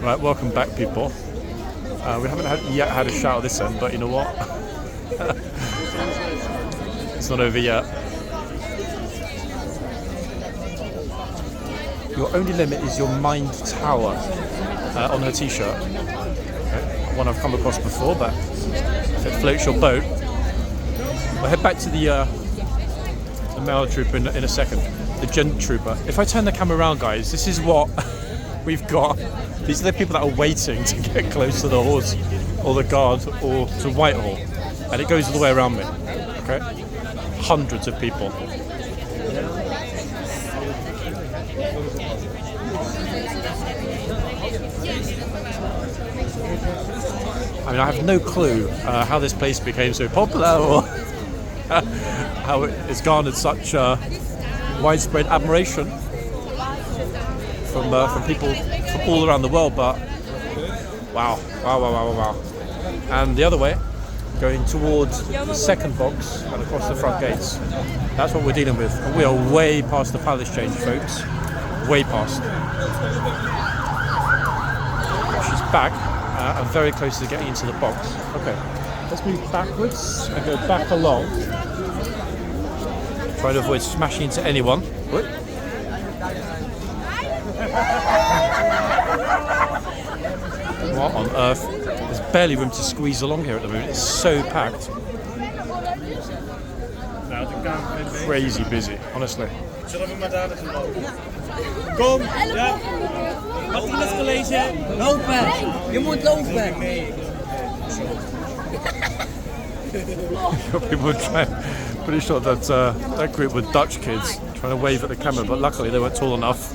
Right, welcome back, people. We haven't yet had a shout at this end, but you know what? It's not over yet. Your only limit is your mind tower on her t-shirt. Okay. One I've come across before, but if it floats your boat. We'll head back to the male trooper in a second. The gent trooper. If I turn the camera around, guys, this is what we've got. These are the people that are waiting to get close to the horse or the guard or to Whitehall. And it goes all the way around me. Okay? Hundreds of people. I mean, I have no clue how this place became so popular or how it's garnered such widespread admiration from people from all around the world, but wow. And the other way, going towards the second box and across the front gates. That's what we're dealing with. And we are way past the palace change, folks. Way past. She's back and very close to getting into the box. Okay, let's move backwards and go back along. Try to avoid smashing into anyone. What on earth? There's barely room to squeeze along here at the moment. It's so packed. Crazy busy, honestly. Kom, ja. Martinez college. Lopen. Je moet lopen. People were pretty sure that that group were Dutch kids trying to wave at the camera, but luckily they weren't tall enough.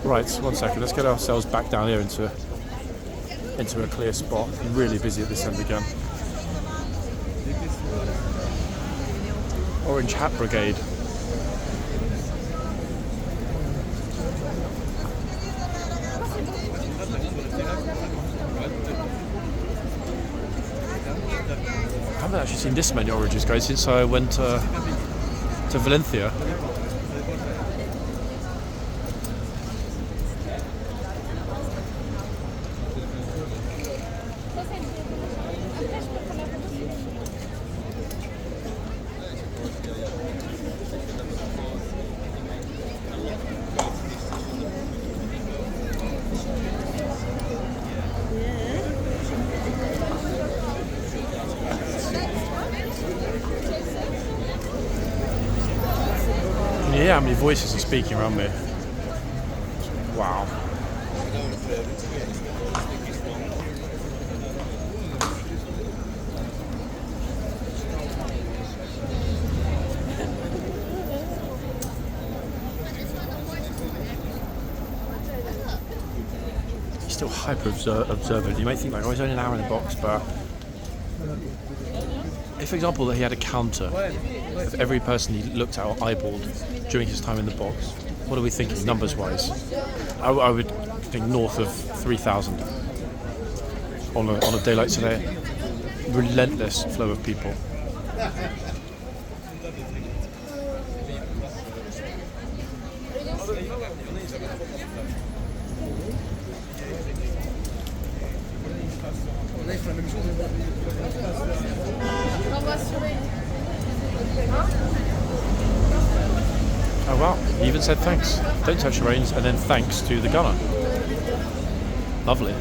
Right, 1 second. Let's get ourselves back down here into a clear spot. Really busy at this end again. Orange Hat Brigade. I haven't actually seen this many oranges, guys, since I went to Valencia. Can you hear how many voices are speaking around me? Wow. He's still hyper observant. You might think like, oh, he's only an hour in the box, but if, for example, that he had a counter of every person he looked at or eyeballed during his time in the box, what are we thinking numbers-wise? I would think north of 3,000 on a day like today. Relentless flow of people. Oh wow, he even said thanks. Don't touch the reins, and then thanks to the gunner. Lovely.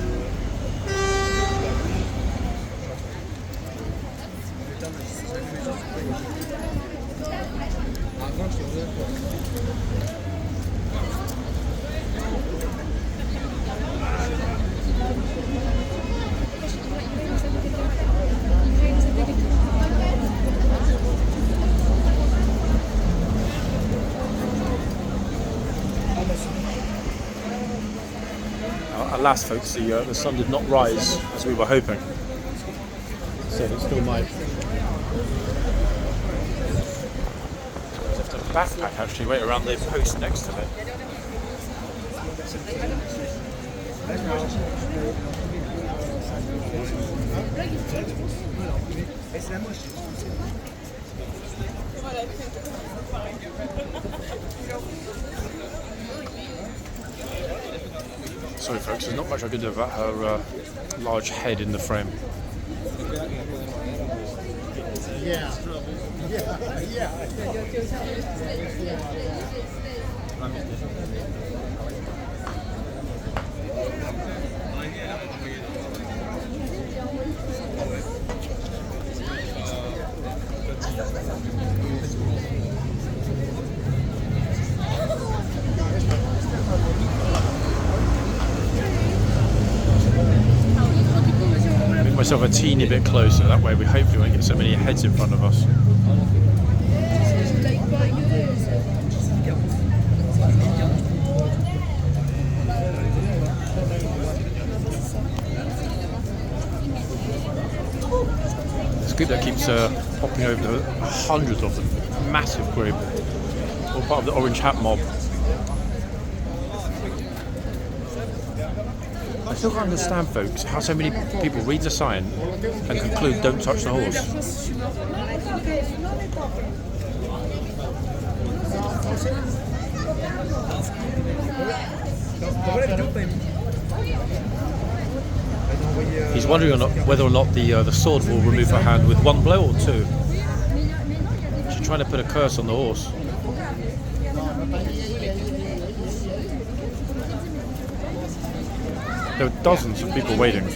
Alas, folks, the sun did not rise as we were hoping. So it still might. Have to backpack actually, wait around the post next to it. Sorry folks, there's not much I can do about her large head in the frame. Make myself a teeny bit closer, that way we hopefully won't get so many heads in front of us. This group that keeps popping over, hundreds of them, massive group, all part of the orange hat mob. I still can't understand, folks, how so many people read the sign and conclude don't touch the horse. He's wondering whether or not the sword will remove her hand with one blow or two. She's trying to put a curse on the horse. There are dozens of people waiting. I'm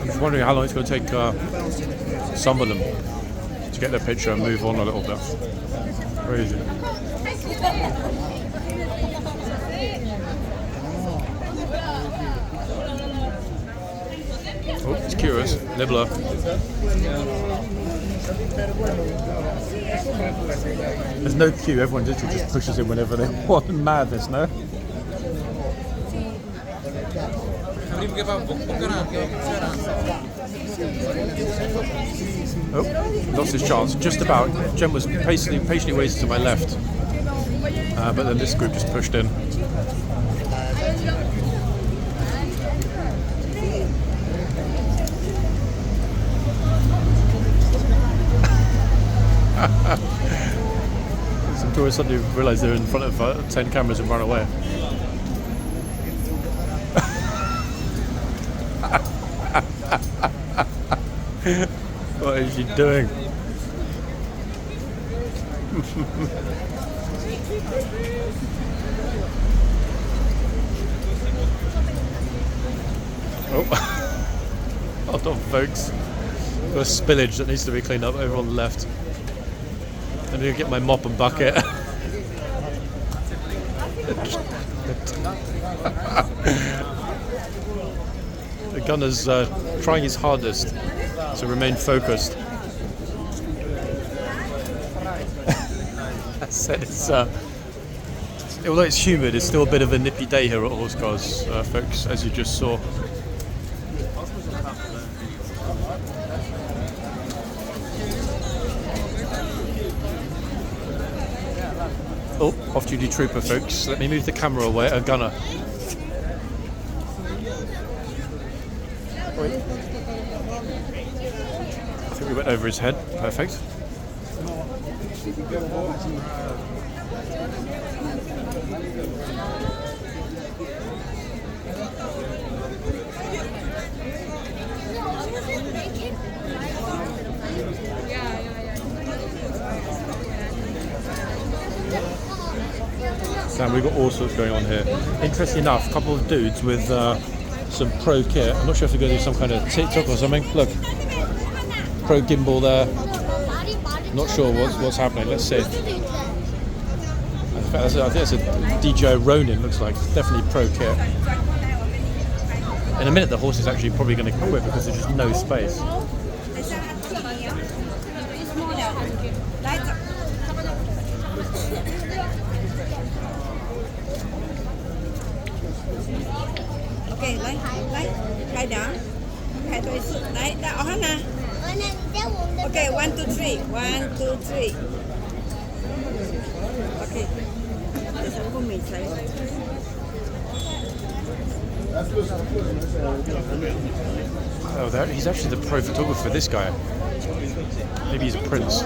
just wondering how long it's going to take some of them to get their picture and move on a little bit. Crazy. Oh, it's curious. Nibbler. There's no queue, everyone literally just pushes in whenever they want. Madness, no? Oh, lost his chance. Just about. Jem was patiently waiting to my left. But then this group just pushed in. Some tourists suddenly realise they're in front of 10 cameras and run away. What is she doing? Oh, hold on, folks. Got a spillage that needs to be cleaned up over on the left. I need to get my mop and bucket. The gunner's trying his hardest to remain focused. I said although it's humid, it's still a bit of a nippy day here at Horseguards, folks, as you just saw. Oh, off-duty trooper, folks. Let me move the camera away. A gunner. Wait. I think we went over his head. Perfect. Sam, we've got all sorts going on here. Interesting enough, a couple of dudes with some pro kit. I'm not sure if they're going to do some kind of TikTok or something. Look, pro gimbal there. Not sure what's happening. Let's see. In fact, I think that's a DJI Ronin. Looks like definitely pro kit. In a minute, the horse is actually probably going to quit because there's just no space. Ok, lấy đó. Hai tôi đấy, đã hết nè. Ok, 1, 2, 3. 1, 2, 3. Ok. Để sống của mình thấy. Oh, he's actually the pro photographer, this guy. Maybe he's a prince.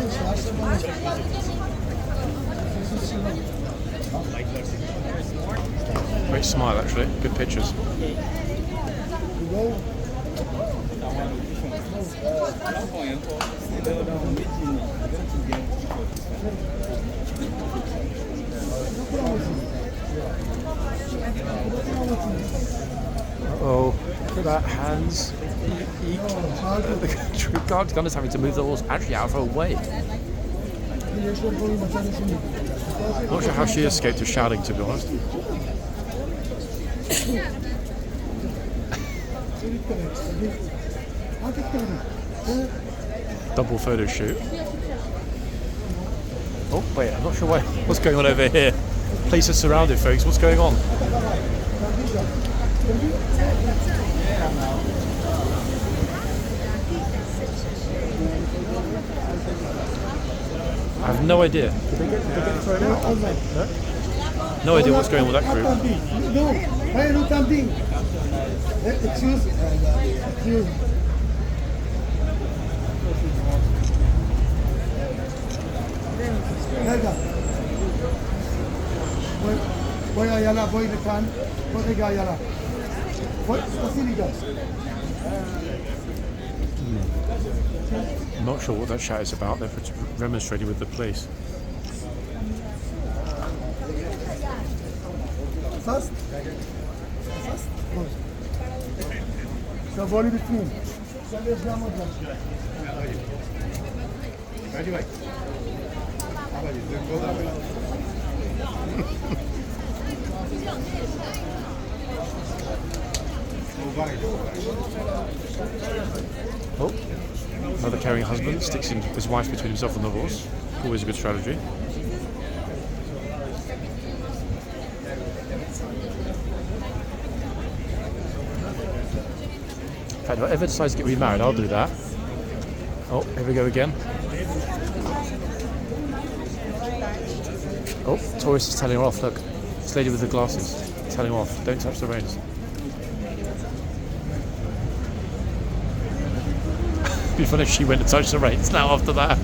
Great smile, actually. Good pictures. Uh-oh, look at that, hands. The troop guard gunner's having to move the horse actually out of her way. Not sure how she escaped her shouting, to be honest. Double photo shoot. Oh, wait, I'm not sure what's going on over here. Place is surrounded, folks. What's going on? I have no idea. Did they get thrown out? No? No idea what's going on with that group. Excuse. Voy allá, voy de can, voy de allá. I'm not sure what that chat is about. They're remonstrating with the police. Fast? So volley between. Oh, another carrying husband sticks his wife between himself and the horse. Always a good strategy. In fact, if I ever decide to get remarried, I'll do that. Oh, here we go again. Oh, tourist is telling her off. Look, this lady with the glasses telling her off. Don't touch the reins. It'd be funny if she went to touch the reins now after that.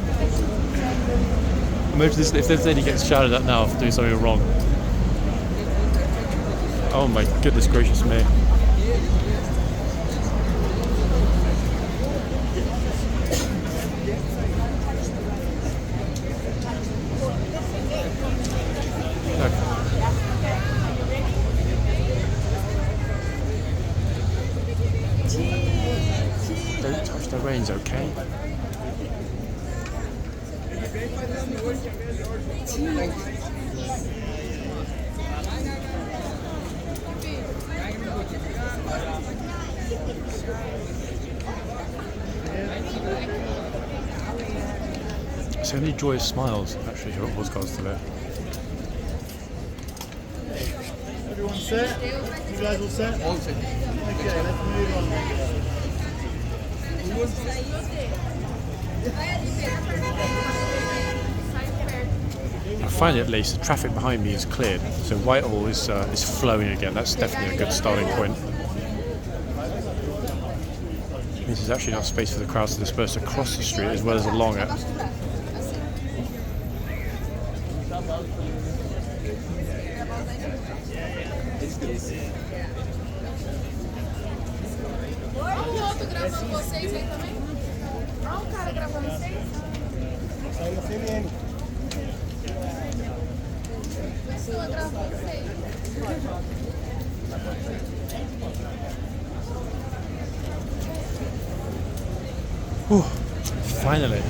Imagine this, if this lady gets shouted at now for doing something wrong. Oh my goodness gracious me. Don't touch the reins, okay? So many joyous smiles actually here at horseguards today. Everyone set? You guys all set? All set. Okay, let's move on. I find at least the traffic behind me is cleared, so Whitehall is flowing again. That's definitely a good starting point. This is actually enough space for the crowds to disperse across the street as well as along it. Gravando vocês aí também? Olha o cara gravando vocês. Saiu CNN. Pessoa gravando vocês. Finally.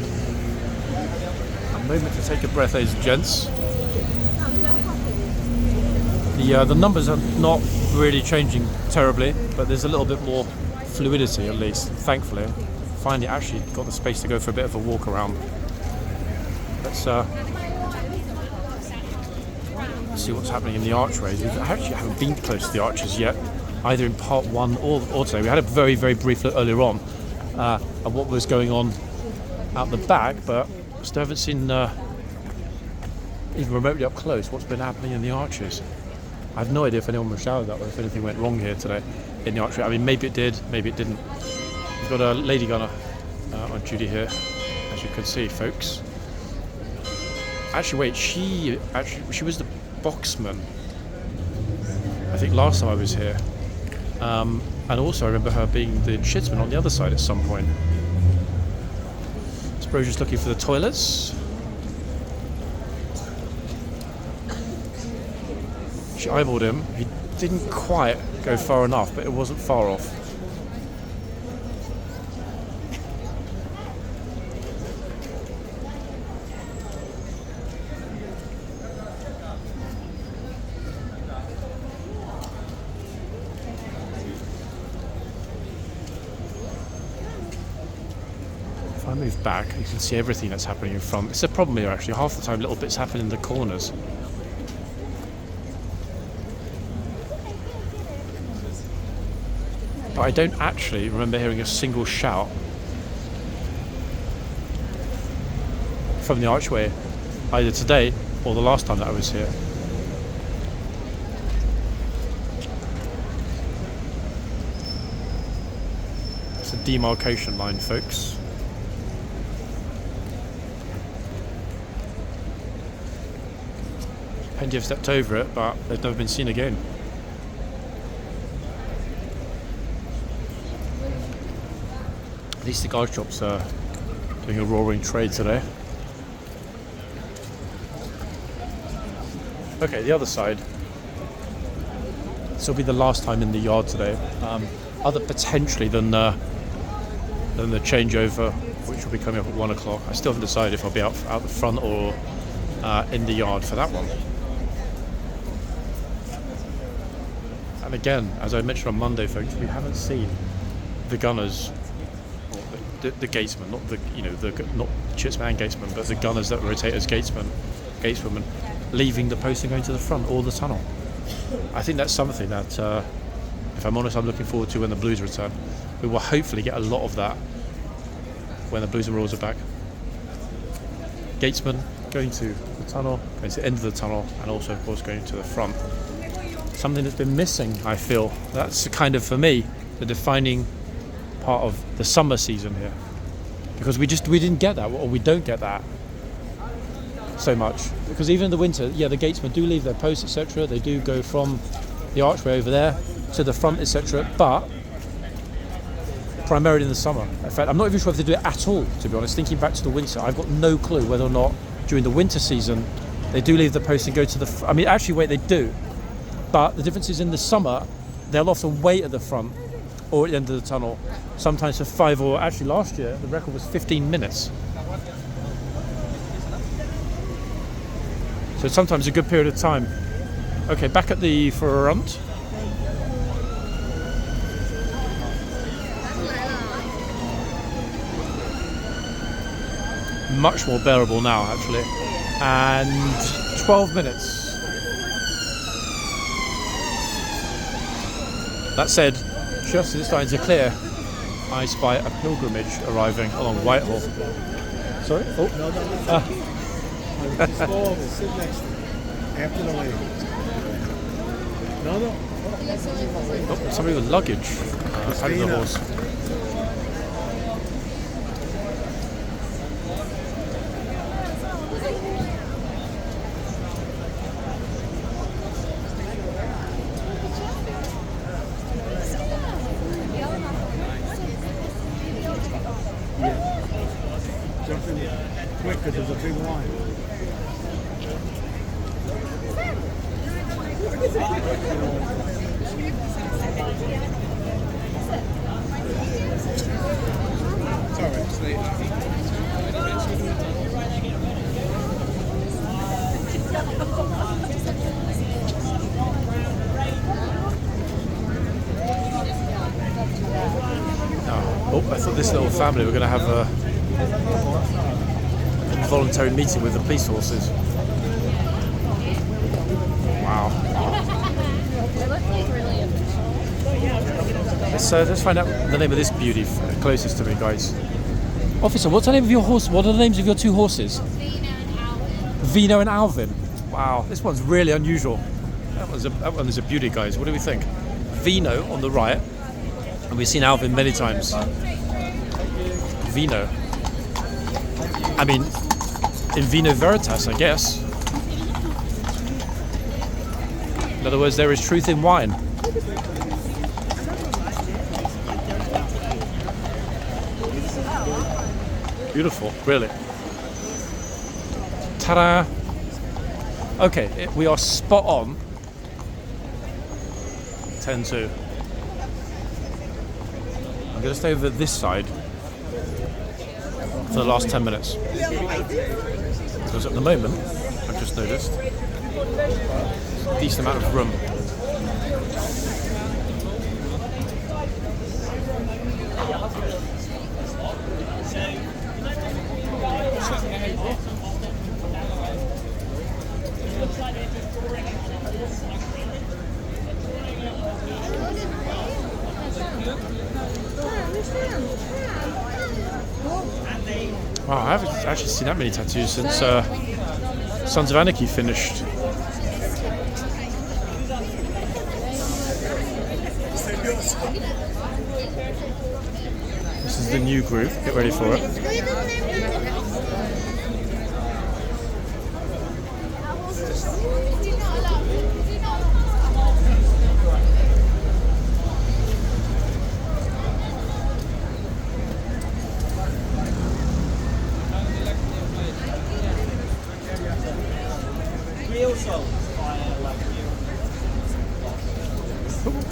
A moment to take a breath, ladies and gents. The numbers are not really changing terribly, but there's a little bit more fluidity at least, thankfully. Finally actually got the space to go for a bit of a walk around. Let's see what's happening in the archways. We actually haven't been close to the arches yet, either in part one or today. We had a very, very brief look earlier on at what was going on out the back, but still haven't seen even remotely up close what's been happening in the arches. I have no idea if anyone was shouted at or if anything went wrong here today in the archery. I mean, maybe it did, maybe it didn't. We've got a lady gunner on duty here, as you can see, folks. Actually, wait, she was the boxman. I think last time I was here. And also I remember her being the chitsman on the other side at some point. Bro's just looking for the toilets. She eyeballed him. He didn't quite go far enough, but it wasn't far off. If I move back, you can see everything that's happening in front. It's a problem here actually. Half the time little bits happen in the corners. But I don't actually remember hearing a single shout from the archway, either today or the last time that I was here. It's a demarcation line, folks. Plenty have stepped over it, but they've never been seen again. At least the guard shops are doing a roaring trade today. Okay, the other side. This will be the last time in the yard today, other potentially than the changeover, which will be coming up at 1 o'clock. I still haven't decided if I'll be out the front or in the yard for that one. And again, as I mentioned on Monday, folks, we haven't seen the gunners, or the gatesmen, not the not chitsman and gatesmen, but the gunners that rotate as gateswomen, leaving the post and going to the front or the tunnel. I think that's something that, if I'm honest, I'm looking forward to when the Blues return. We will hopefully get a lot of that when the Blues and Royals are back. Gatesmen going to the tunnel, going to the end of the tunnel, and also, of course, going to the front. Something that's been missing, I feel. That's kind of, for me, the defining part of the summer season here. Because we didn't get that, or we don't get that so much. Because even in the winter, yeah, the gatesmen do leave their posts, etc. They do go from the archway over there to the front, etc. But primarily in the summer. In fact, I'm not even sure if they do it at all, to be honest. Thinking back to the winter, I've got no clue whether or not during the winter season they do leave the post and go to the... I mean, actually, wait, they do. But the difference is in the summer, they'll often wait at the front or at the end of the tunnel, sometimes for 5 or actually last year, the record was 15 minutes. So sometimes a good period of time. Okay, back at the front. Much more bearable now, actually. And 12 minutes. That said, just as it's starting to clear, I spy a pilgrimage arriving along Whitehall. Sorry? Oh. Sit next to me. After the lady. No. Oh, somebody with luggage under the horse. Jump in quick because there's a big line. It's all right, it's late. Oh, I thought this little family were going to have a involuntary meeting with the police horses. Wow. Let's find out the name of this beauty closest to me, guys. Officer, what's the name of your horse? What are the names of your two horses? Vino and Alvin. Wow, this one's really unusual. That one is a beauty, guys. What do we think? Vino on the right, and we've seen Alvin many times. Vino. I mean, in Vino Veritas, I guess. In other words, there is truth in wine. Beautiful, really. Ta-da! Okay, we are spot on. 10-2. I'm going to stay over this side for the last 10 minutes. Because at the moment, I've just noticed, a decent amount of room. Wow, I haven't actually seen that many tattoos since Sons of Anarchy finished. This is the new group, get ready for it.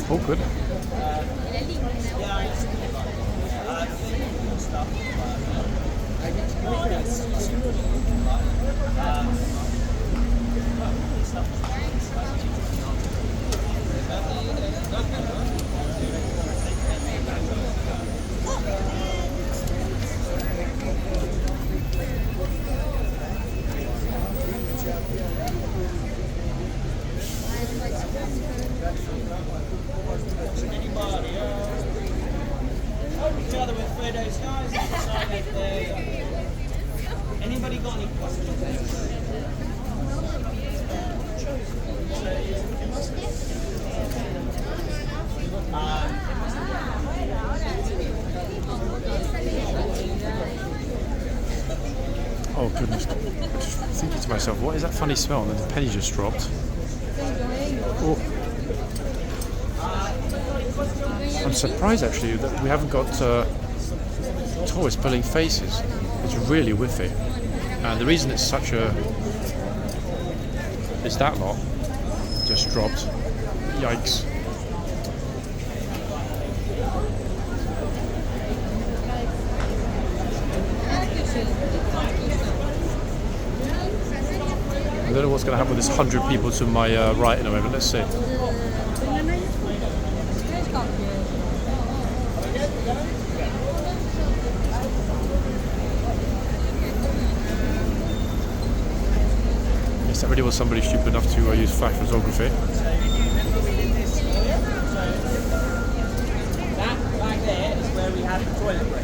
Oh, good. Anybody got any questions? Oh goodness. I'm just thinking to myself, what is that funny smell? And then the penny just dropped. Oh. I'm surprised actually that we haven't got tourists pulling faces. It's really whiffy. And the reason it's such a... is that lot just dropped. Yikes. I don't know what's going to happen with this 100 people to my right in a moment. Let's see. Yes, that really was somebody stupid enough to use flash photography. That back there is where we had the toilet break.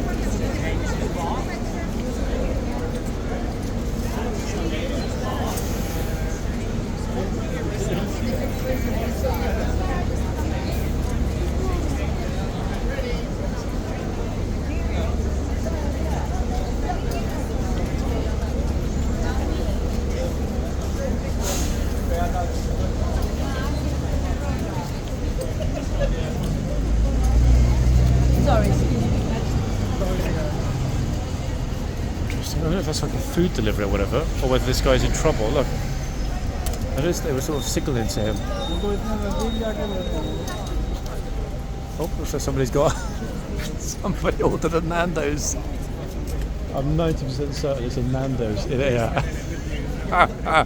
Interesting. I don't know if that's like a food delivery or whatever, or whether this guy's in trouble. Look, I noticed they were sort of signaling to him. Oh, looks like somebody's got somebody ordered a Nando's. I'm 90% certain it's a Nando's. Yeah. I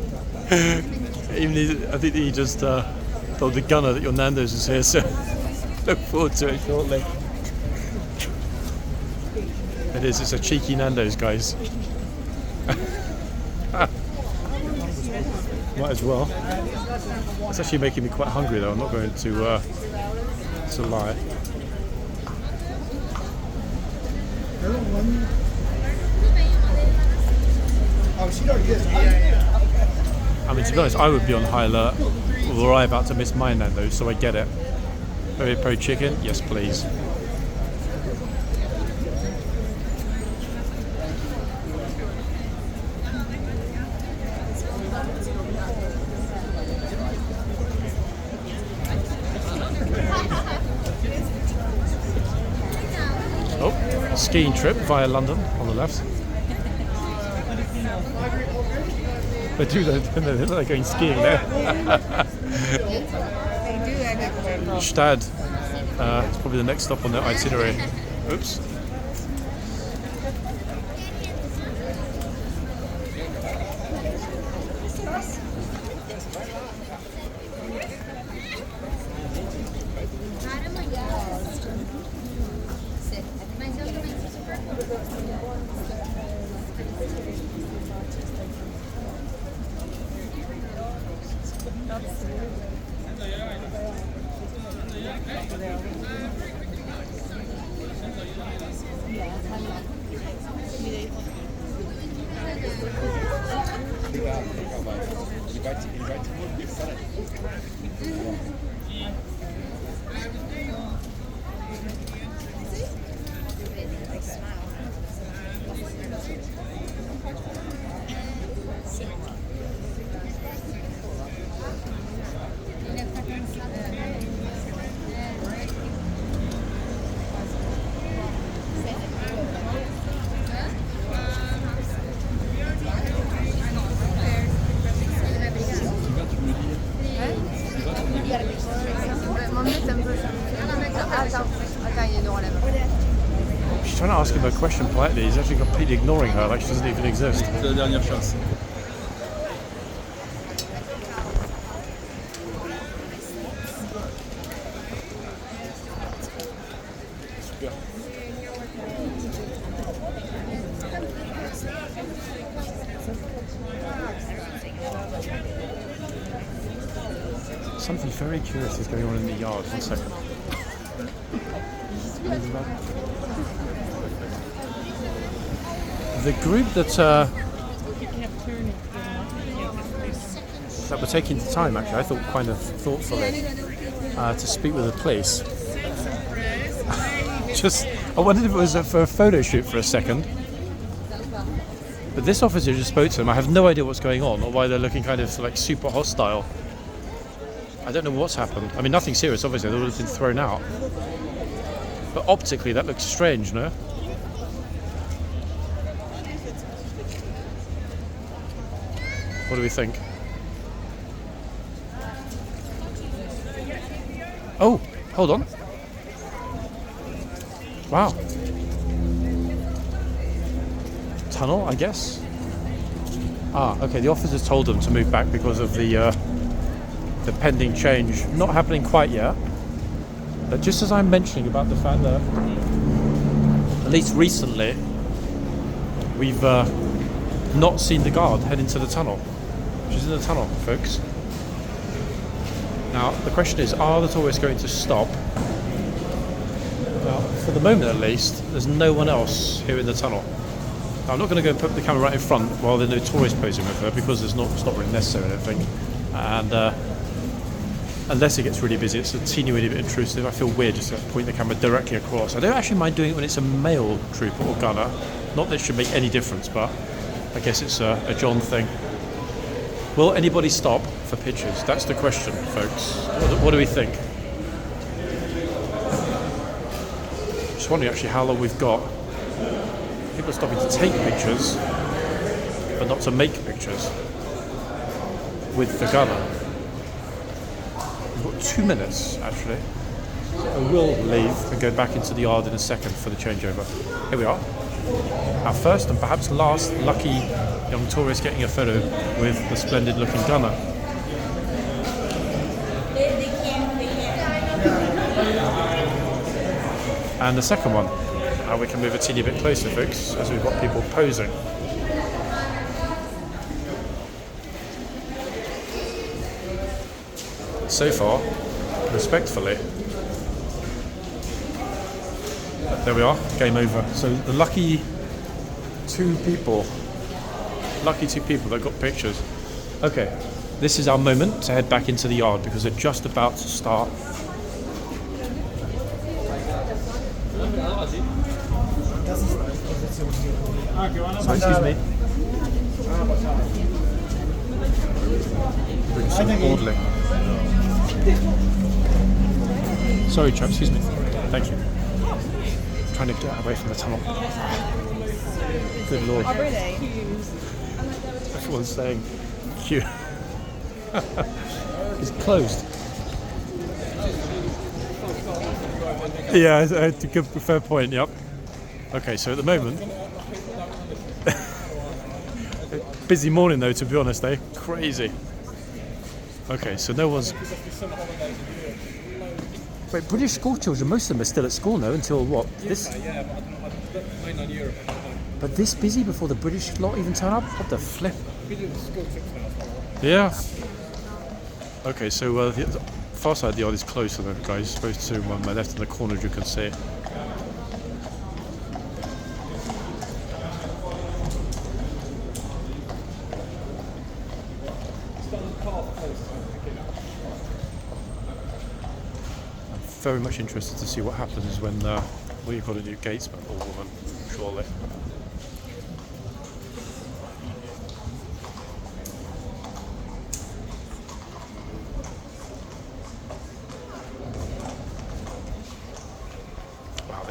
think he just told the gunner that your Nando's is here, so look forward to it shortly. It is, it's a cheeky Nando's, guys. Might as well. It's actually making me quite hungry though, I'm not going to lie. Oh, she already is. Yeah. I mean, to be honest, I would be on high alert were I about to miss my Nando's, so I get it. Peri peri chicken? Yes, please. skiing trip via London on the left. They do, they look like going skiing there. Stad is probably the next stop on their itinerary. Oops. She's trying to ask him a question politely. He's actually completely ignoring her, like she doesn't even exist. C'est la dernière chance. Something very curious is going on in the yard. 1 second. The group that were taking the time, actually, I thought quite thoughtfully, to speak with the police. I wondered if it was for a photo shoot for a second. But this officer just spoke to them. I have no idea what's going on or why they're looking kind of like super hostile. I don't know what's happened. I mean, nothing serious, obviously. They would have been thrown out. But optically, that looks strange, no? What do we think? Oh, hold on. Wow. Tunnel, I guess? Ah, okay, the officers told them to move back because of the pending change. Not happening quite yet. But just as I'm mentioning about the fact that, at least recently, we've not seen the guard head into the tunnel. She's in the tunnel, folks. Now, the question is, are the tourists going to stop? Well, for the moment at least, there's no one else here in the tunnel. Now, I'm not going to go and put the camera right in front while there are no tourists posing with her, because it's not really necessary, I don't think. And unless it gets really busy, it's a teeny bit intrusive. I feel weird just to point the camera directly across. I don't actually mind doing it when it's a male trooper or gunner. Not that it should make any difference, but I guess it's a John thing. Will anybody stop for pictures? That's the question, folks. What do we think? Just wondering actually how long we've got. People are stopping to take pictures, but not to make pictures with the gunner. We've got 2 minutes, actually. I will leave and go back into the yard in a second for the changeover. Here we are. Our first and perhaps last lucky young tourist getting a photo with the splendid looking gunner. And the second one. Now we can move a teeny bit closer, folks, as we've got people posing. So far, respectfully, there we are, game over. So the lucky two people that got pictures. Okay, this is our moment to head back into the yard because they're just about to start. Sorry, excuse me. Orderly. Sorry, chap, excuse me. Thank you. trying to get away from the tunnel. Good lord. Oh, really? Everyone's saying queue. It's closed. Yeah, it's a good, fair point, yep. Okay, so at the moment, busy morning though, to be honest, eh? Crazy. Okay, so no one's... Wait, British school children, most of them are still at school now until what? This? But this busy before the British lot even turn up? What the flip? Yeah. Okay, so the far side of the yard is closed to the guys, supposed to my left in the corner, as you can see. I'm very much interested to see what happens when we've got a new gatesman or woman, surely.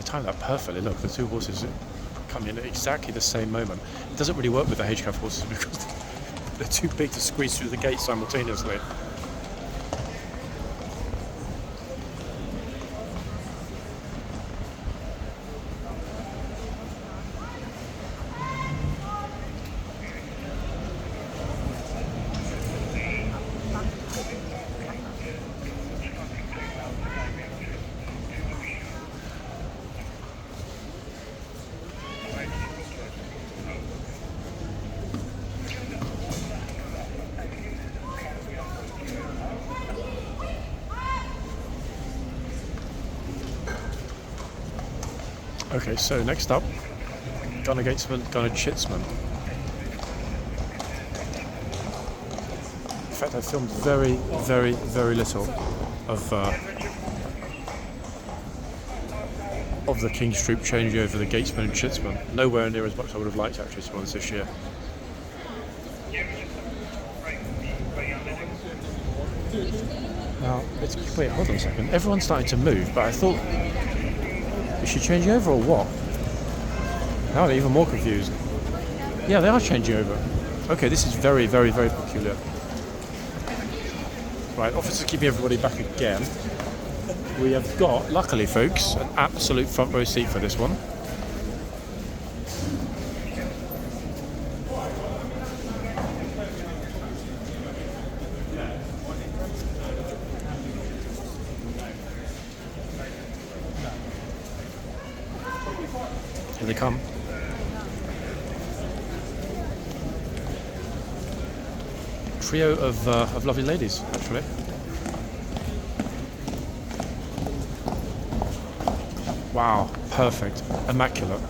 Timed that perfectly. Look, the two horses come in at exactly the same moment. It doesn't really work with the HCAV horses because they're too big to squeeze through the gate simultaneously. Okay, so next up, Gunner Gatesman, Gunner Chitsman. In fact, I filmed very, very, very little of the King's Troop changing over the Gatesman and Chitsman. Nowhere near as much as I would have liked actually, to be honest, this year. Now, wait, hold on a second. Everyone's starting to move, but I thought, is she changing over or what? Now I'm even more confused. Yeah, they are changing over. Okay, this is very, very, very peculiar. Right, officers keeping everybody back again. We have got, luckily folks, an absolute front row seat for this one. Here they come. Trio of lovely ladies, actually. Wow, perfect, immaculate.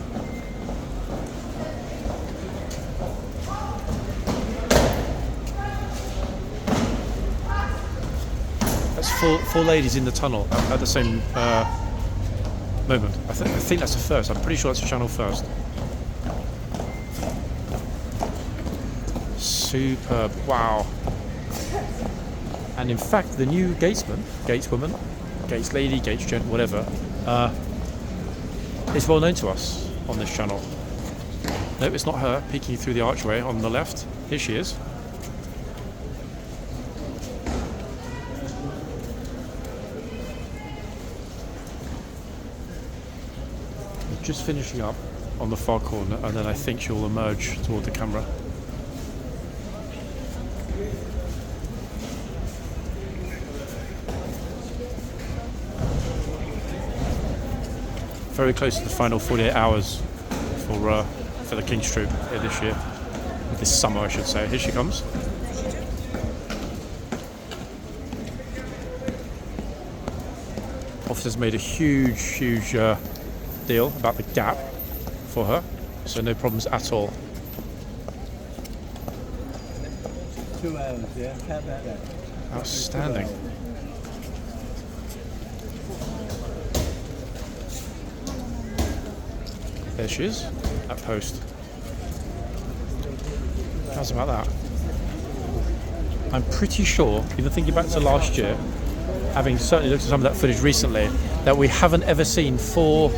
That's four ladies in the tunnel at the same moment. I think that's a first. I'm pretty sure that's a channel first. Superb. Wow. And in fact, the new gatesman, gateswoman, gates lady, gates gent, whatever, is well known to us on this channel. No, it's not her peeking through the archway on the left. Here she is. Just finishing up on the far corner, and then I think she'll emerge toward the camera. Very close to the final 48 hours for the King's Troop here this year, this summer I should say. Here she comes. Officers made a huge deal about the gap for her, so no problems at all. 2 hours, yeah? How about that? Outstanding. There she is, at post. How's about that? I'm pretty sure, even thinking back to last year, having certainly looked at some of that footage recently, that we haven't ever seen four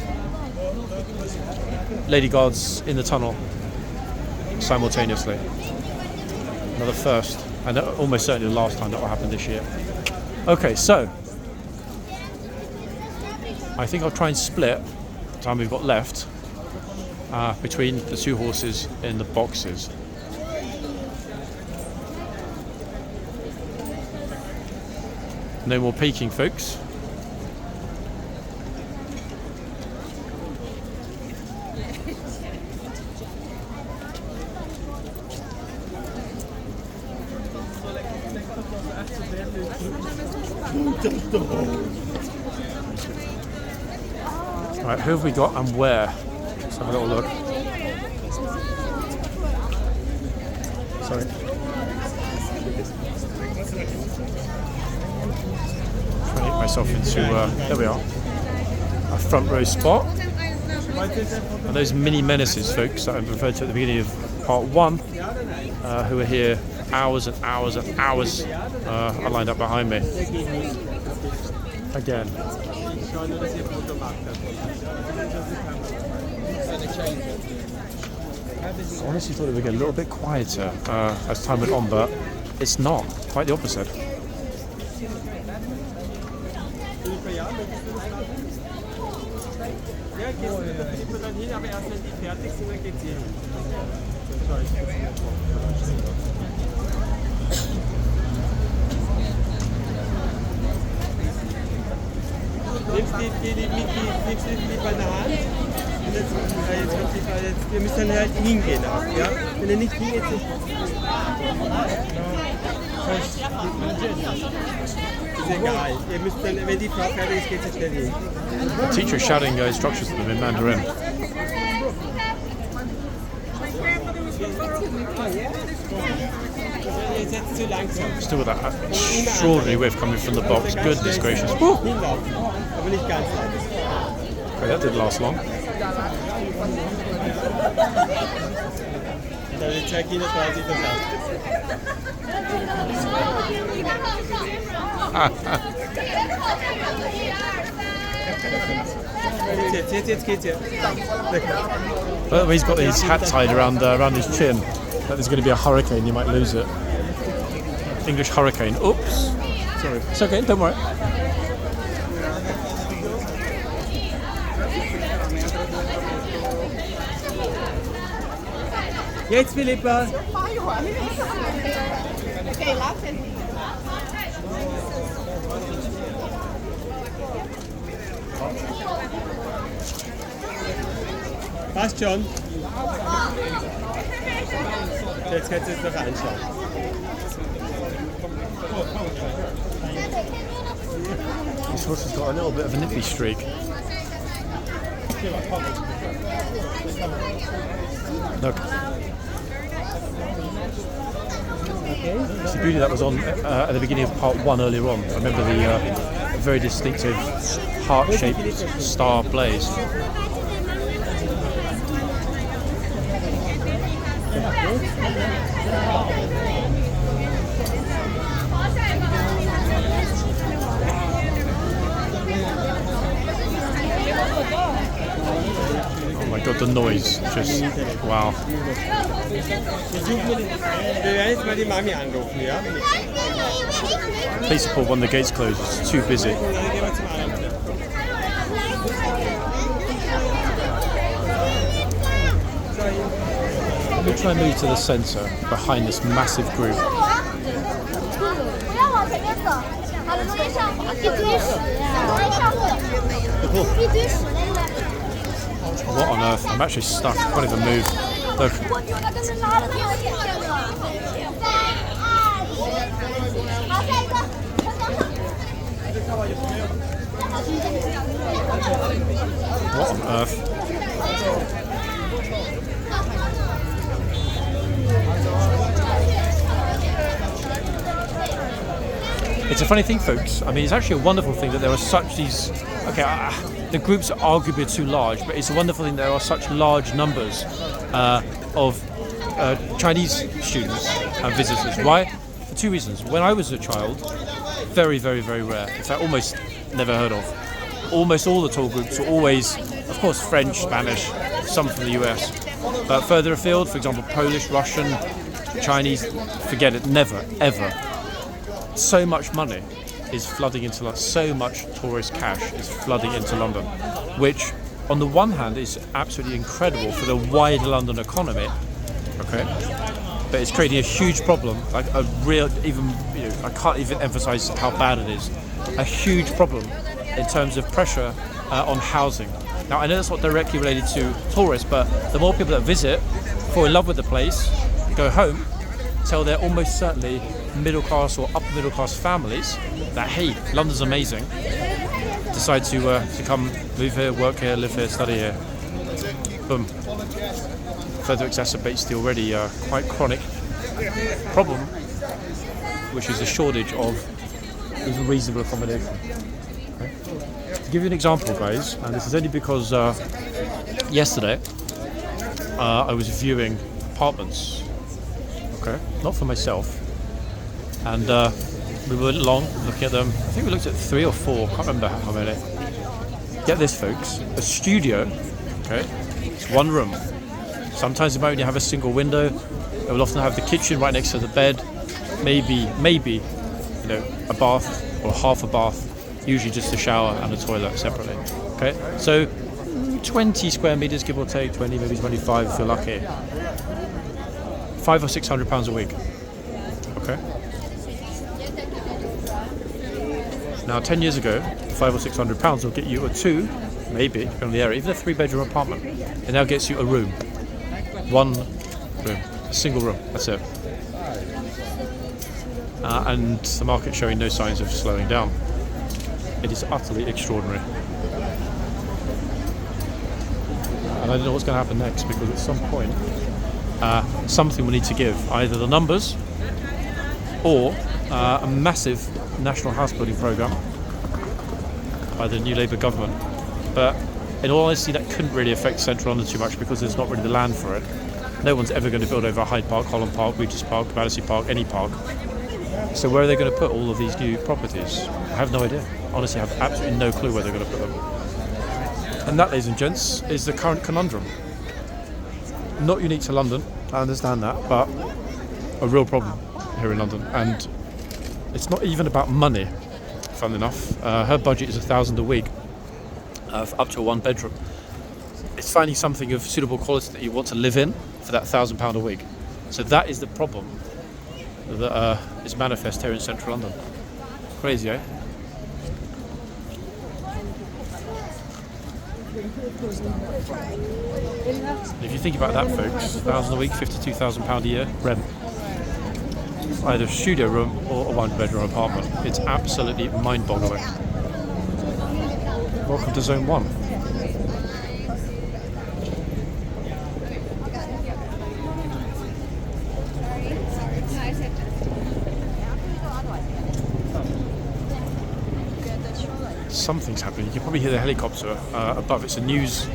lady guards in the tunnel simultaneously. Another first, and almost certainly the last time that will happen this year. Okay, so I think I'll try and split the time we've got left between the two horses in the boxes. No more peeking, folks. Right, who have we got and where? Let's have a little look. Sorry. Trying to get myself into, there we are, a front row spot. And those mini menaces, folks, that I referred to at the beginning of part 1, who are here hours and hours and hours, are lined up behind me. Again. I honestly thought it would get a little bit quieter as time went on, but it's not. Quite the opposite. Nimmst die bei der Hand und jetzt ihr müsst dann halt hingehen auch, ja? Wenn ihr nicht hingeht, ist egal. Ihr müsst dann, wenn die Frau fertig ist, geht sie schnell hin. The teacher is shouting instructions to them in Mandarin. Ihr seid zu langsam. Still with that extraordinary whiff coming from the box. Goodness gracious. Woo! Hinlaufen, aber nicht ganz langsam. Okay, that didn't last long. Und dann die 2 Kinder 30 das Jetzt geht's ja. Well, he's got his hat tied around his chin. That there's going to be a hurricane, you might lose it. English hurricane. Oops. Sorry. It's okay, don't worry. Jetzt, Philippa. Passt schon. Jetzt kannst du es noch anschauen. This horse has got a little bit of a nippy streak. Look. It's the beauty that was on at the beginning of part 1 earlier on. I remember the very distinctive heart-shaped star blaze. Oh my god, the noise, just wow. Wir werden jetzt mal die Mami anrufen, ja? Police support when the gates close, it's too busy. Dann gehen wir zum anderen. Let me try and move to the centre, behind this massive group. What on earth? I'm actually stuck, I can't even move. Look. What on earth? It's a funny thing, folks. I mean, it's actually a wonderful thing that there are such these... Okay, the groups are arguably too large, but it's a wonderful thing there are such large numbers of Chinese students and visitors. Why? For 2 reasons. When I was a child, very, very, very rare. In fact, almost never heard of. Almost all the tour groups were always, of course, French, Spanish, some from the US. But further afield, for example, Polish, Russian, Chinese, forget it, never, ever. So much money is flooding into London, so much tourist cash is flooding into London, which on the one hand is absolutely incredible for the wider London economy, okay? But it's creating a huge problem, like a real, even, you know, I can't even emphasize how bad it is, a huge problem in terms of pressure on housing. Now, I know that's not directly related to tourists, but the more people that visit, fall in love with the place, go home, tell their almost certainly middle class or upper middle class families that, hey, London's amazing, decide to come move here, work here, live here, study here. Boom. Further exacerbates the already quite chronic problem, which is a shortage of even reasonable accommodation. Okay. To give you an example, guys, and this is only because yesterday I was viewing apartments, okay, not for myself, and we went along looking at them. I think we looked at 3 or 4, can't remember how many. Get this, folks, a studio, okay, it's one room. Sometimes it might only have a single window. It will often have the kitchen right next to the bed, maybe, you know, a bath or half a bath, usually just a shower and a toilet separately. Okay, so 20 square meters, give or take, 20, maybe 25 if you're lucky. £500 or £600 a week. Okay. Now, 10 years ago, £500 or £600 will get you a 2, maybe, depending on the area, even a 3-bedroom apartment. It now gets you a room. One room, a single room, that's it. And the market's showing no signs of slowing down. It is utterly extraordinary. And I don't know what's going to happen next, because at some point, something will need to give. Either the numbers, or a massive national house building programme by the new Labour government. But in all honesty, that couldn't really affect central London too much, because there's not really the land for it. No one's ever going to build over Hyde Park, Holland Park, Regent's Park, Battersea Park, any park. So where are they going to put all of these new properties? I have no idea. Honestly, I have absolutely no clue where they're going to put them. And that, ladies and gents, is the current conundrum. Not unique to London, I understand that, but a real problem here in London. And it's not even about money, funnily enough. Her budget is £1,000 a week, up to a 1-bedroom. It's finding something of suitable quality that you want to live in for that £1,000 a week. So that is the problem that is manifest here in central London. Crazy, eh? If you think about that, folks, £1,000 a week, £52,000 a year rent. Either a studio room or a 1-bedroom apartment. It's absolutely mind-boggling. Welcome to Zone 1. Something's happening. You can probably hear the helicopter above. It's a news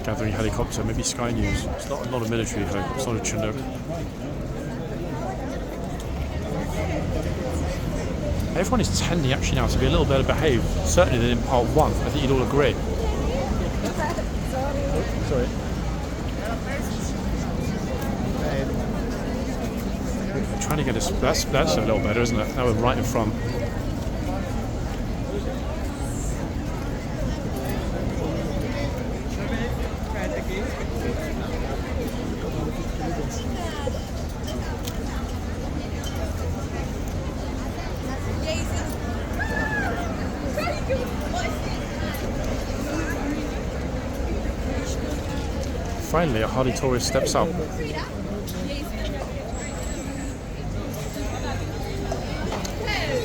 gathering helicopter, maybe Sky News. It's not a military helicopter, it's not a Chinook. Everyone is tending actually now to be a little better behaved, certainly than in part 1. I think you'd all agree. Sorry. I'm trying to get us. That's a little better, isn't it? Now we're right in front. Finally, a hardy tourist steps up.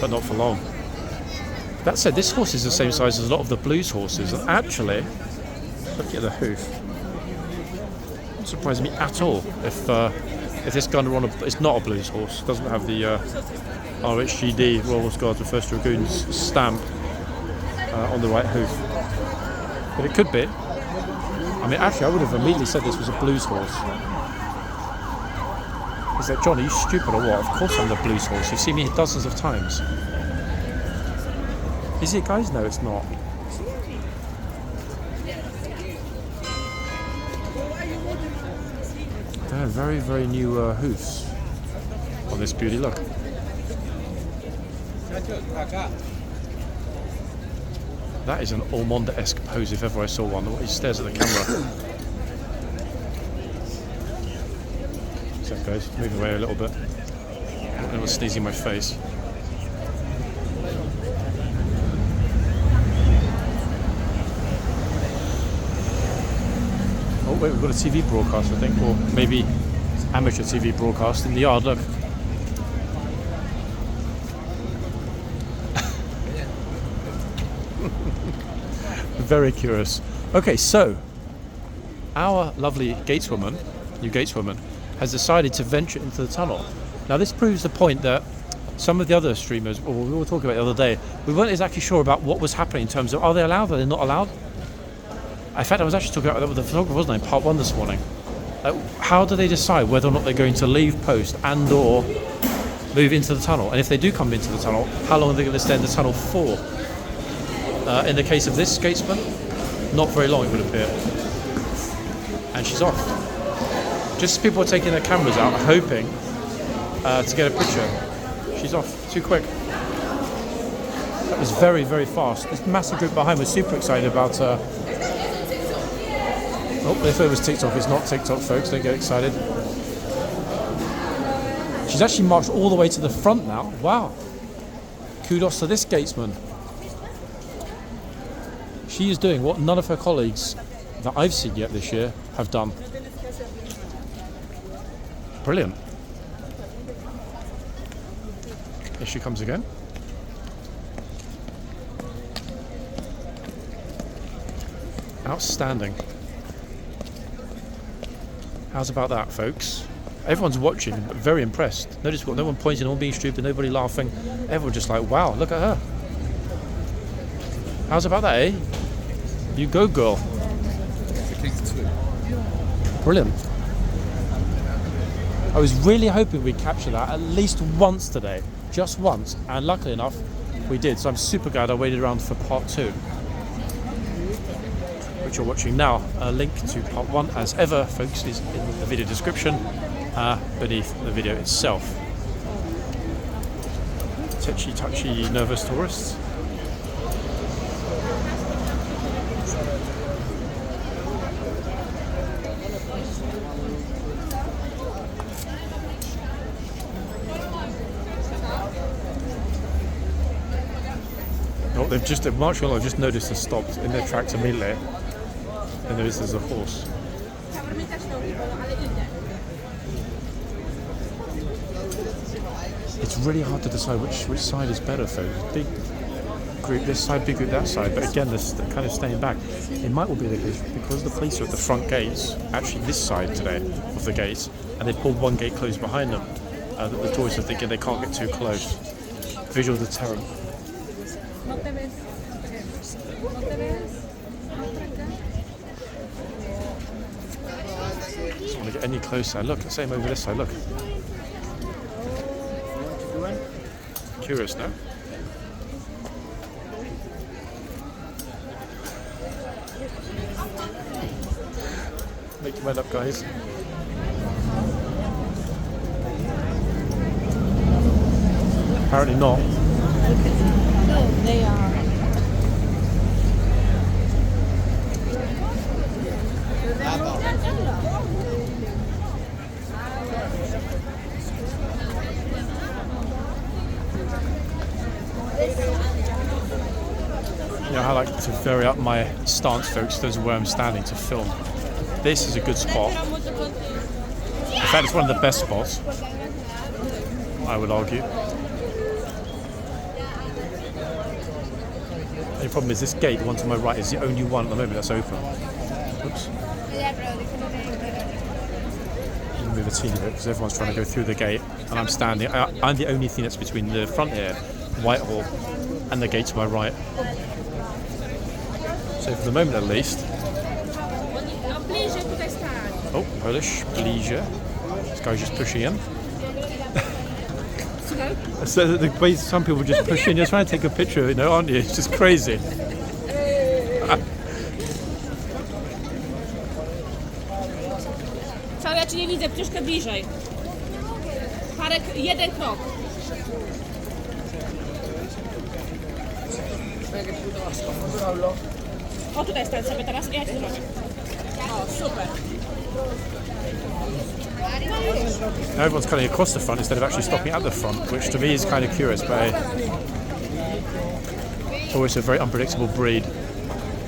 But not for long. That said, this horse is the same size as a lot of the blues horses, and actually, look at the hoof. It doesn't surprise me at all if this gun were on it's not a blues horse. It doesn't have the RHGD, Royal Horseguards and First Dragoons stamp on the right hoof. But it could be. I mean, actually, I would have immediately said this was a blues horse. Is that, John, are you stupid or what? Of course I'm the blues horse. You've seen me dozens of times. Is it, guys? No, it's not. They have very, very new hoofs on this beauty. Look. That is an Ormonde-esque pose if ever I saw one. He stares at the camera. What's that, guys? Move away a little bit. I was sneezing in my face. Oh wait, we've got a TV broadcast, I think, or maybe amateur TV broadcast in the yard. Look. Very curious. Okay, so our lovely gateswoman, new gateswoman, has decided to venture into the tunnel. Now this proves the point that some of the other streamers, or we were talking about the other day, we weren't exactly sure about what was happening in terms of are they allowed, are they not allowed? In fact, I was actually talking about that with the photographer, wasn't I, in part 1 this morning. How do they decide whether or not they're going to leave post and or move into the tunnel? And if they do come into the tunnel, how long are they going to stay in the tunnel for? In the case of this gatesman, not very long it would appear. And she's off. Just as people are taking their cameras out, hoping to get a picture. She's off, too quick. That was very, very fast. This massive group behind was super excited about oh, they thought it was TikTok. It's not TikTok, folks, don't get excited. She's actually marched all the way to the front now. Wow. Kudos to this gatesman. She is doing what none of her colleagues that I've seen yet this year have done. Brilliant. Here she comes again. Outstanding. How's about that, folks? Everyone's watching, but very impressed. Notice what, no one pointing, no one being stupid, nobody laughing. Everyone just like, wow, look at her. How's about that, eh? You go, girl. Brilliant. I was really hoping we'd capture that at least once today. Just once. And luckily enough, we did. So I'm super glad I waited around for part 2. Which you're watching now. A link to part 1, as ever, folks, is in the video description beneath the video itself. Touchy, nervous tourists. They've just, marching along, I've just noticed, has stopped in their tracks immediately. And there's a horse. It's really hard to decide which side is better, folks. Big group this side, big group that side. But again, they're kind of staying back. It might well be the case because the police are at the front gates, actually this side today of the gates, and they pulled one gate closed behind them. That the tourists are thinking they can't get too close. Visual deterrent. Don't want to get any closer. Look, the same over this side. Look. Curious now. Make your mind up, guys. Apparently not. No, they are. You know, I like to vary up my stance, folks, in terms of where I'm standing to film. This is a good spot. In fact, it's one of the best spots, I would argue. The only problem is this gate, the one to my right, is the only one at the moment that's open. Oops. Move a teeny bit because everyone's trying to go through the gate, and I'm standing. I'm the only thing that's between the front here, Whitehall, and the gate to my right. So for the moment at least. Oh, Polish, pleasure. This guy's just pushing in. So the way some people just push in, you're trying to take a picture, you know, aren't you? It's just crazy. Ciao cię nie widzę, troszkę bliżej. Jeden krok. O, tutaj stań sobie teraz i ja ci zrobię. O, super. Now everyone's cutting across the front instead of actually stopping at the front, which to me is kind of curious, but hey, always a very unpredictable breed.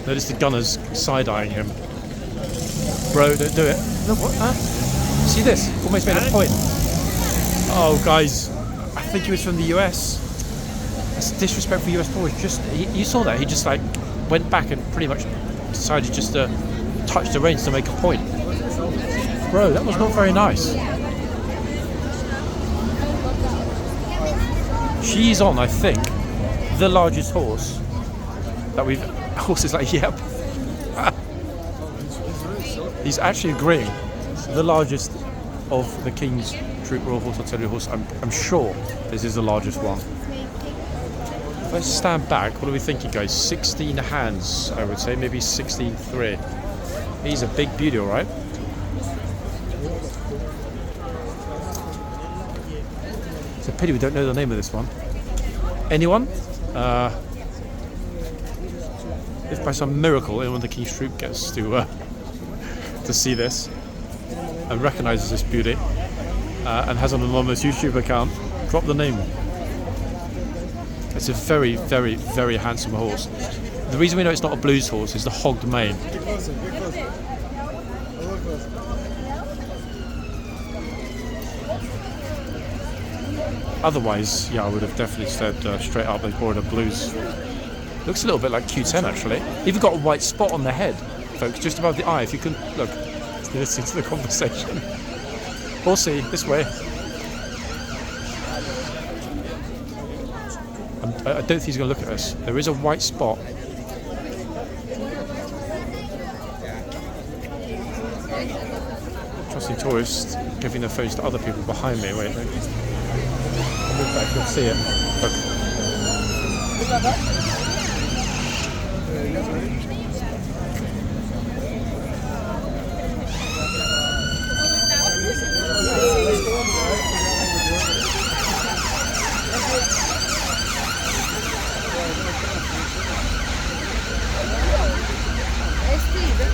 Notice the gunners side-eyeing him. Bro, don't do it. Look, what? Huh? See this? Almost made a point. Oh, guys, I think he was from the US. That's disrespect for US boys. Just you saw that? He just like went back and pretty much decided just to touch the reins to make a point. Bro, that was not very nice. She's on, I think, the largest horse that we've... Horse is like, yep. He's actually agreeing. The largest of the King's Troop Royal Horse Artillery horse. I'm sure this is the largest one. If I stand back, what are we thinking, guys? 16 hands, I would say, maybe 16.3. He's a big beauty, all right? It's a pity we don't know the name of this one. Anyone? If by some miracle anyone in the King's Troop gets to see this and recognises this beauty and has an anonymous YouTube account, drop the name. It's a very, very, very handsome horse. The reason we know it's not a blues horse is the hogged mane. Otherwise, yeah, I would have definitely said straight up they brought a blues. Looks a little bit like Q10 actually. Even got a white spot on the head, folks, just above the eye. If you can look, listen to the conversation. Horsey, this way. I don't think he's going to look at us. There is a white spot. Trusting tourists giving their phones to other people behind me. Wait. I'll move back, you'll see it. Look.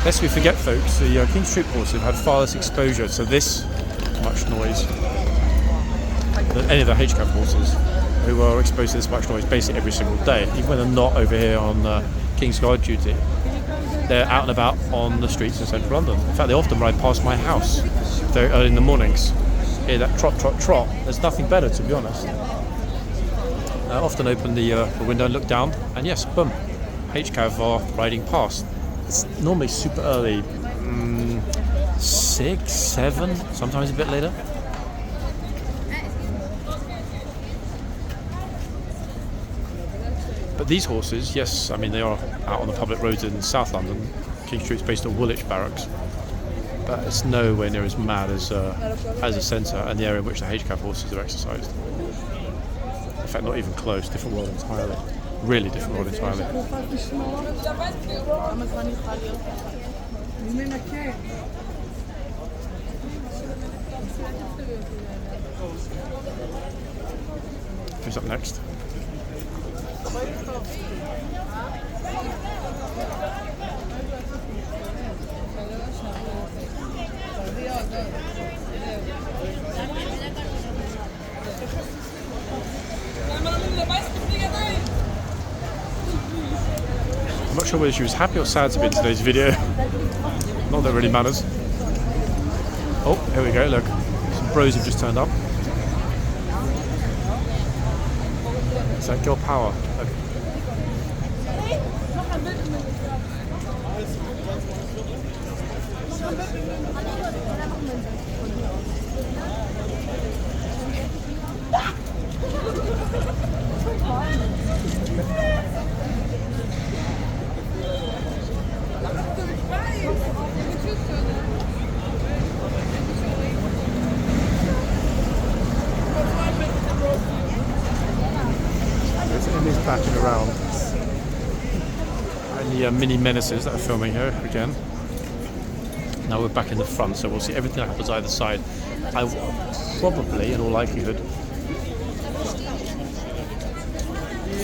Lest we forget, folks, the King's Troop horses have had far less exposure to this much noise than any of the HCAV horses, who are exposed to this much noise basically every single day. Even when they're not over here on Kingsguard duty, they're out and about on the streets in central London. In fact, they often ride past my house very early in the mornings. Hear that trot, trot, trot. There's nothing better, to be honest. I often open the window and look down, and yes, boom, HCAV are riding past. It's normally super early, 6, 7, sometimes a bit later. But these horses, yes, I mean they are out on the public roads in South London. King Street's based at Woolwich Barracks, but it's nowhere near as mad as a centre and the area in which the HCAV horses are exercised. In fact, not even close. Different world entirely. Really different world entirely. Who's up next? I'm not sure whether she was happy or sad to be in today's video. Not that it really matters. Oh, here we go, look. Some bros have just turned up. It's that girl power. Look. Emmy's backing around. And the mini menaces that are filming here again. Now we're back in the front, so we'll see everything that happens either side. I will probably, in all likelihood,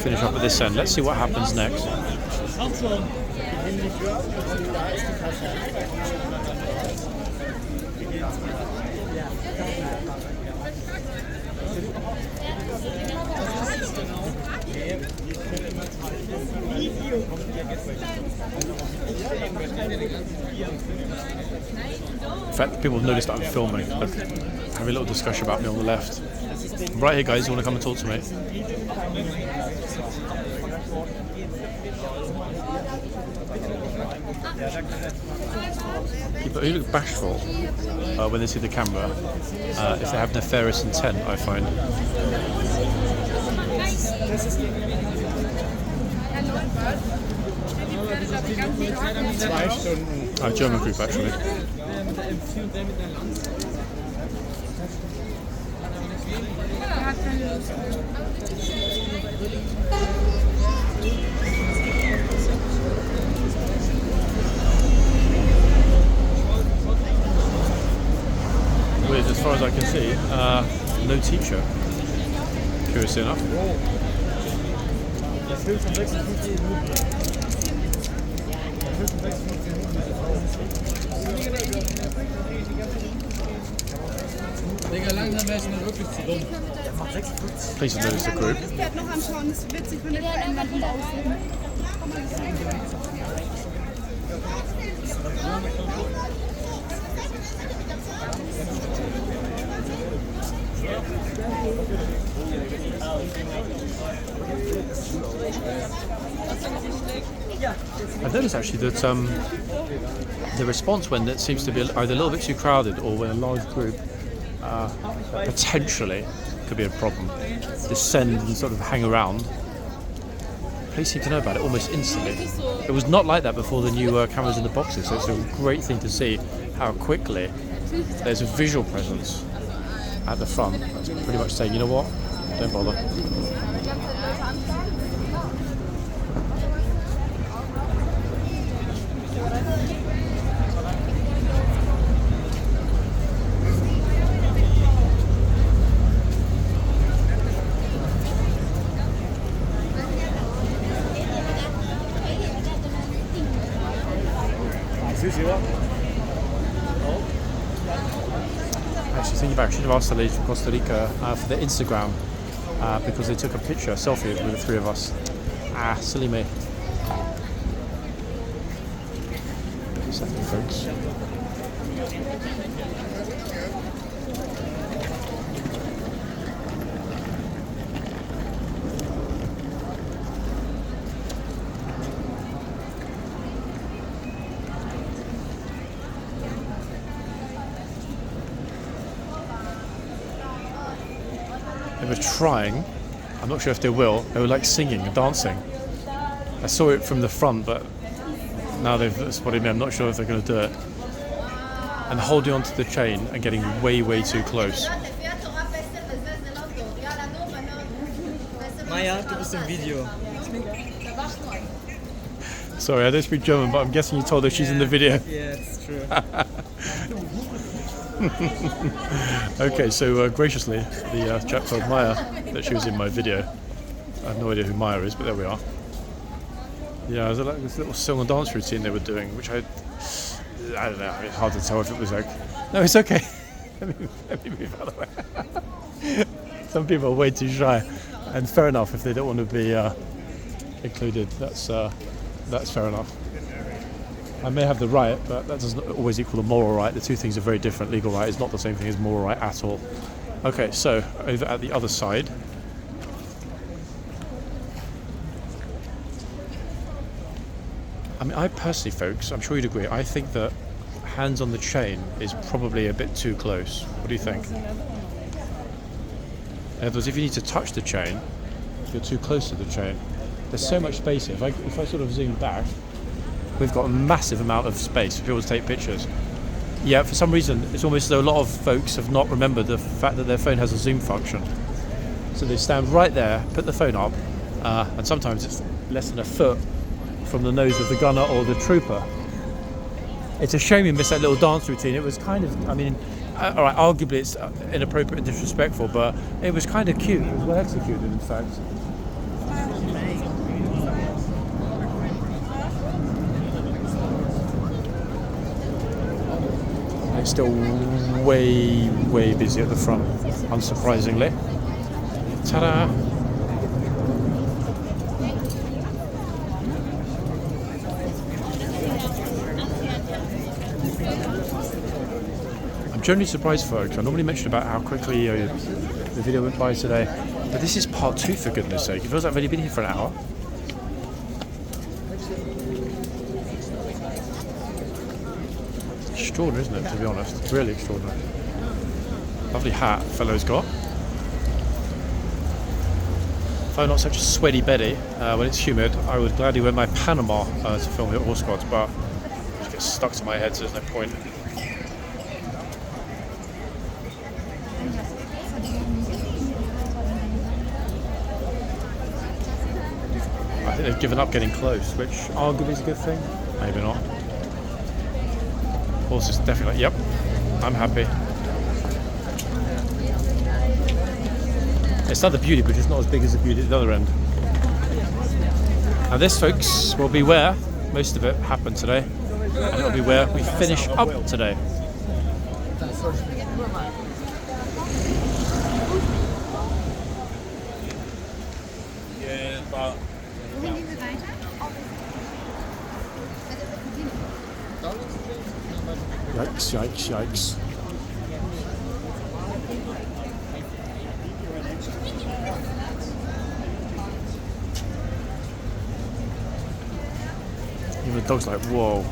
finish up at this end. Let's see what happens next. In fact, people have noticed that I'm filming. Look, having a little discussion about me on the left. Right here, guys, you want to come and talk to me? People who look bashful when they see the camera, if they have nefarious intent, I find. German group, actually. With, as far as I can see, no teacher. Curiously enough. Please notice the group. I noticed actually that the response when it seems to be either a little bit too crowded or when a large group potentially could be a problem, descend and sort of hang around. Police seem to know about it almost instantly. It was not like that before the new cameras in the boxes, so it's a great thing to see how quickly there's a visual presence at the front. That's pretty much saying, you know what, don't bother. Actually, thinking back, I should have asked the lady from Costa Rica for their Instagram because they took a picture, a selfie with the three of us. Silly me. Wait a second, folks. They were trying, I'm not sure if they will, they were like singing and dancing. I saw it from the front, but now they've spotted me, I'm not sure if they're going to do it. And holding onto the chain and getting way, way too close. Maya, du bist im Video. Sorry, I don't speak German, but I'm guessing you told her she's in the video. Yeah, it's true. Okay, so graciously, the chap told Maya that she was in my video. I have no idea who Maya is, but there we are. Yeah, there's like this little song and dance routine they were doing, which I don't know, it's hard to tell if it was like... No, it's okay. let me move out of the way. Some people are way too shy, and fair enough if they don't want to be included, that's fair enough. I may have the right, but that doesn't always equal a moral right. The two things are very different. Legal right is not the same thing as moral right at all. Okay, so over at the other side. I mean, I personally, folks, I'm sure you'd agree, I think that hands on the chain is probably a bit too close. What do you think? In other words, if you need to touch the chain, you're too close to the chain. There's so much space here. If I sort of zoom back, we've got a massive amount of space for people to take pictures. Yeah, for some reason, it's almost as though a lot of folks have not remembered the fact that their phone has a zoom function. So they stand right there, put the phone up, and sometimes it's less than a foot from the nose of the gunner or the trooper. It's a shame we missed that little dance routine. It was kind of, I mean, all right, arguably it's inappropriate and disrespectful, but it was kind of cute. It was well executed, in fact. It's still way, way busy at the front, unsurprisingly. Ta-da! I'm generally surprised, folks. I normally mention about how quickly the video went by today, but this is part 2, for goodness sake. It feels like I've only been here for an hour. Extraordinary, isn't it, to be honest? Really extraordinary. Lovely hat fellow's got. If I'm not such a sweaty Betty, when it's humid, I would gladly wear my Panama to film here at Horseguards, but it gets stuck to my head, so there's no point. I think they've given up getting close, which arguably is a good thing. Maybe not. Horse is definitely like, yep, I'm happy. It's another beauty, but it's not as big as the beauty at the other end. Now this, folks, will be where most of it happened today, and it'll be where we finish up today. Yikes, yikes, yikes. Even the dog's like, whoa.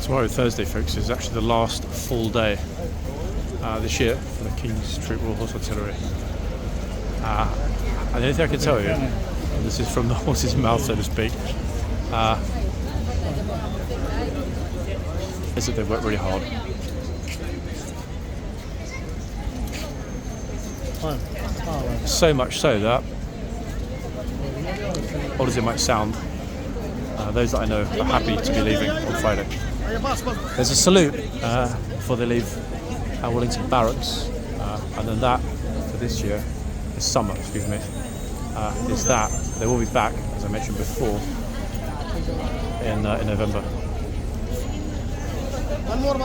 Tomorrow, Thursday, folks, is actually the last full day this year for the King's Troop Royal Horse Artillery. And the only thing I can tell you, and this is from the horse's mouth, so to speak, is that they've worked really hard. So much so that, odd as it might sound, those that I know are happy to be leaving on Friday. There's a salute before they leave Wellington Barracks, and then that for this year, this summer, excuse me, is that they will be back, as I mentioned before, in November. One more.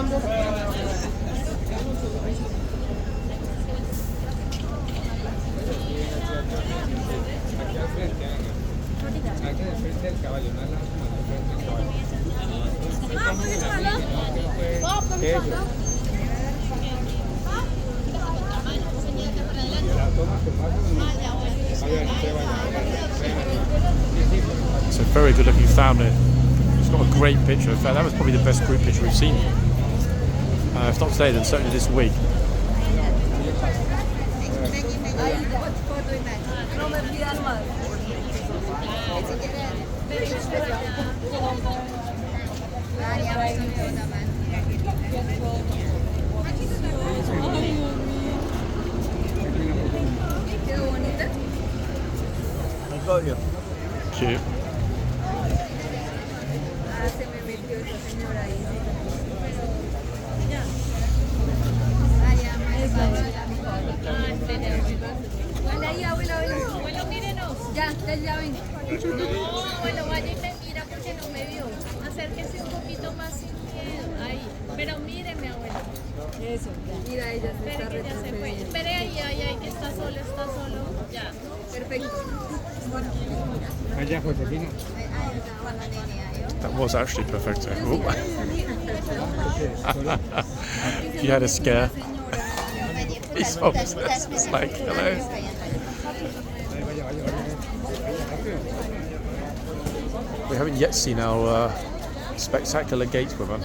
It's a very good looking family. It's got a great picture. In fact, that was probably the best group picture we've seen. If not today, then certainly this week. Cute. Mira, ella se está retrocediendo. Espere ahí, está solo. Ya. Perfecto. That was actually perfecto. You had a scare. He's obsessed. It's like, hello. We haven't yet seen our spectacular gate woman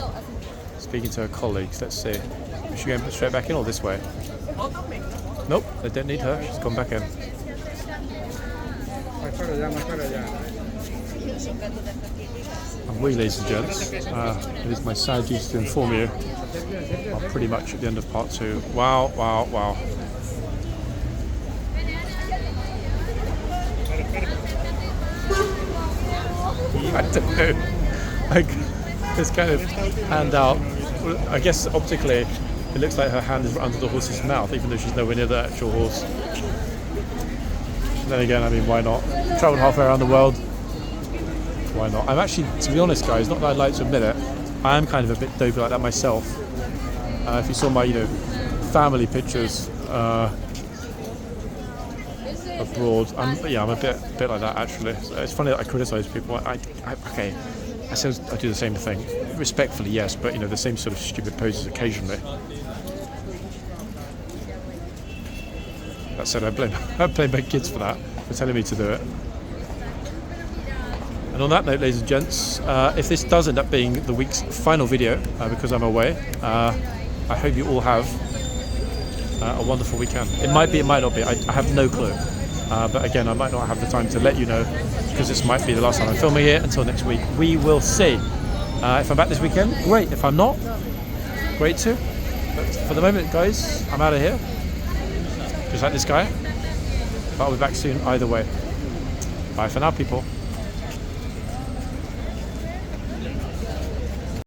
speaking to her colleagues. Let's see. Is she going straight back in or this way? Nope, they don't need her. She's gone back in. And we, ladies and gents, it is my sad duty to inform you, are pretty much at the end of part 2. Wow. I don't know. Like, this kind of hand out, I guess optically it looks like her hand is under the horse's mouth, even though she's nowhere near the actual horse. Then again, I mean, why not? Traveled halfway around the world. Why not? I'm actually, to be honest, guys, not that I'd like to admit it, I am kind of a bit dopey like that myself. If you saw my, family pictures abroad, I'm a bit like that actually. So it's funny that I criticise people. Okay, I suppose I do the same thing, respectfully, yes, but the same sort of stupid poses occasionally. That said, I blame my kids for that, for telling me to do it. And on that note, ladies and gents, if this does end up being the week's final video, because I'm away, I hope you all have a wonderful weekend. It might be, it might not be, I have no clue. But again, I might not have the time to let you know, because this might be the last time I'm filming it until next week. We will see. If I'm back this weekend, great. If I'm not, great too. But for the moment, guys, I'm out of here. Just like this guy. But I'll be back soon either way. Bye for now, people.